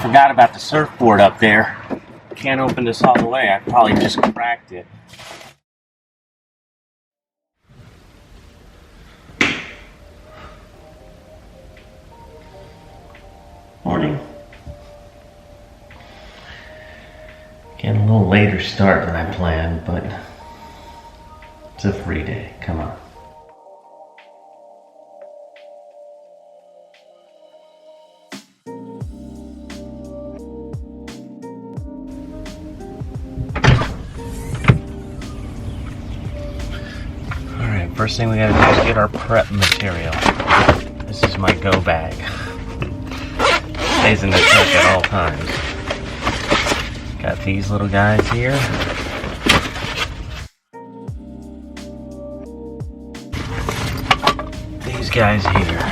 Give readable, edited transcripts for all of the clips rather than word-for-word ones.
Forgot about the surfboard up there. Can't open this all the way. I probably just cracked it. Morning. Getting a little later start than I planned, but it's a free day. Come on. Alright, first thing we gotta do is get our prep material. This is my go bag. Stays in the truck at all times. Got these little guys here. These guys here.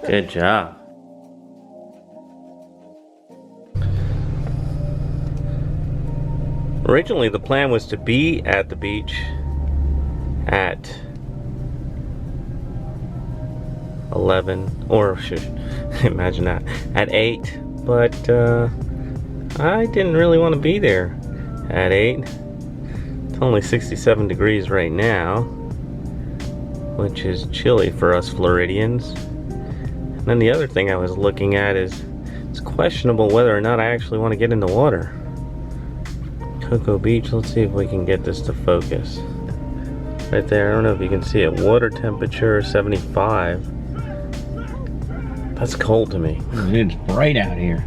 Good job. Originally, the plan was to be at the beach at 11, or imagine that, at 8, but I didn't really want to be there at 8. It's only 67 degrees right now, which is chilly for us Floridians. And then the other thing I was looking at is it's questionable whether or not I actually want to get in the water. Cocoa Beach, let's see if we can get this to focus. Right there, I don't know if you can see it. Water temperature 75. That's cold to me. It's bright out here.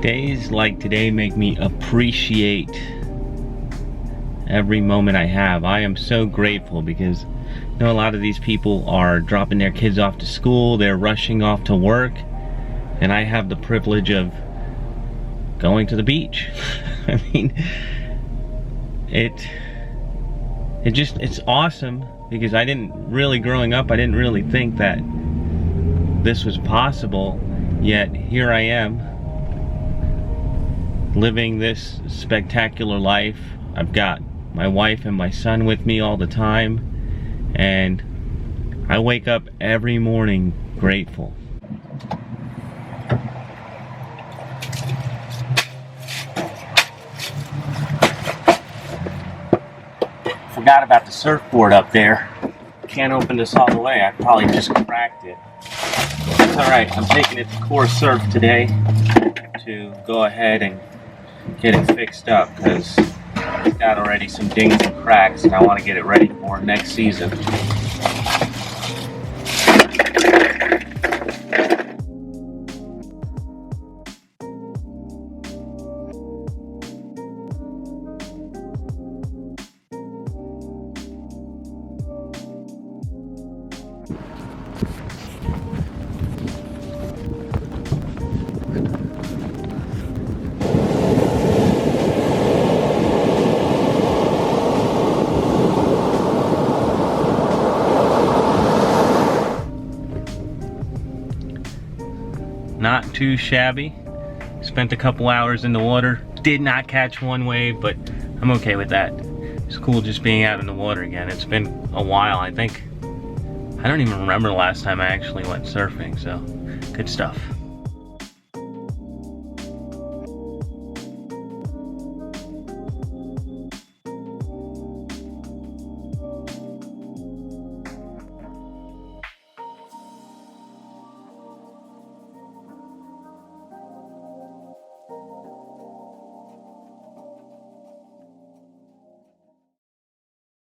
Days like today make me appreciate every moment I have. I am so grateful because I know a lot of these people are dropping their kids off to school, they're rushing off to work, and I have the privilege of going to the beach. I mean, it's awesome because I didn't really, growing up, I didn't really think that this was possible, yet here I am living this spectacular life. I've got my wife and my son with me all the time, and I wake up every morning grateful. Forgot about the surfboard up there. Can't open this all the way. I probably just cracked it. That's alright. I'm taking it to Core Surf today to go ahead and get it fixed up because it's got already some dings and cracks, and I want to get it ready for next season. Not too shabby. Spent a couple hours in the water. Did not catch one wave, but I'm okay with that. It's cool just being out in the water again. It's been a while, I think. I don't even remember the last time I actually went surfing, so good stuff.